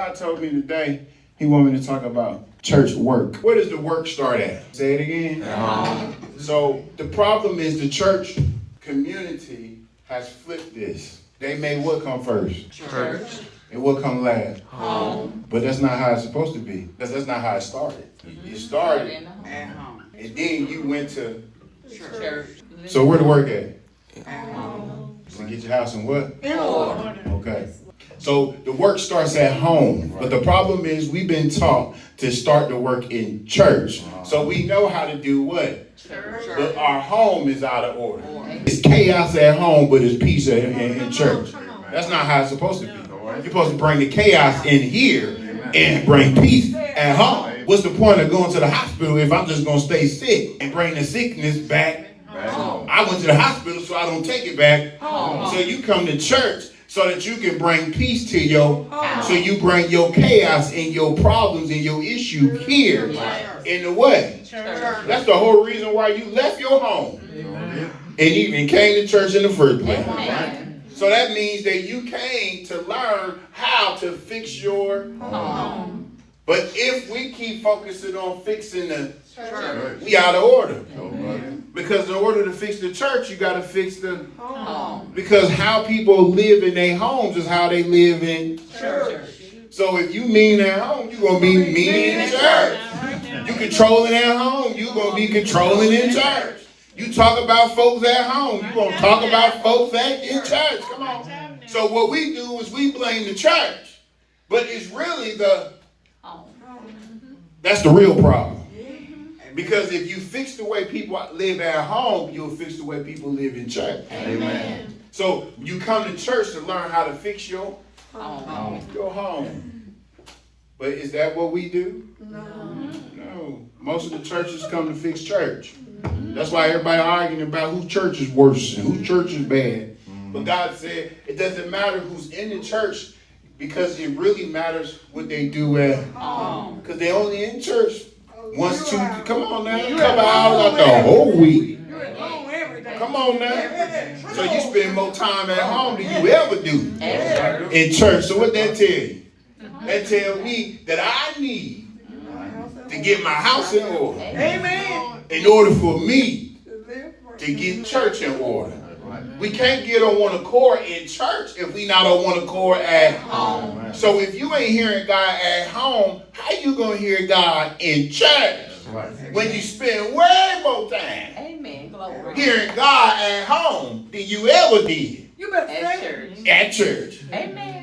God told me today, he wanted me to talk about church work. Where does the work start at? Say it again. So the problem is the church community has flipped this. They made what come first? Church. And what come last? Home. But that's not how it's supposed to be. That's not how it started. It started, At home. and then you went to. Church. So where the work at? At home. So get your house in what? In order. Okay. So the work starts at home. But the problem is we've been taught to start the work in church. So we know how to do what? Church. But our home is out of order. It's chaos at home, but it's peace in church. That's not how it's supposed to be. You're supposed to bring the chaos in here and bring peace at home. What's the point of going to the hospital if I'm just going to stay sick and bring the sickness back home? I went to the hospital so I don't take it back home. So you come to church so that you can bring peace to so you bring your chaos and your problems and your issue here in the way. That's the whole reason why you left your home and even came to church in the first place. So that means that you came to learn how to fix your home. But if we keep focusing on fixing the church, we out of order. Because in order to fix the church, you got to fix the home. Because how people live in their homes is how they live in church. So if you mean at home, you're going to be mean in church. You controlling at home, you're going to be controlling in church. You talk about folks at home, you're going to talk about folks in church. Come on. So what we do is we blame the church. But it's really that's the real problem. Because if you fix the way people live at home, you'll fix the way people live in church. Amen. So you come to church to learn how to fix your home. But is that what we do? No. Most of the churches come to fix church. That's why everybody arguing about whose church is worse and whose church is bad. But God said it doesn't matter who's in the church because it really matters what they do at home. Because they only in church once, two, come on now, a couple hours out the whole week. Come on now. So you spend more time at home than you ever do in church. So what that tell you? That tell me that I need to get my house in order. Amen. In order for me to get church in order. We can't get on one accord in church if we not on one accord at home. So if you ain't hearing God at home, how you going to hear God in church? When you spend way more time hearing God at home than you ever did You better say at church. Amen.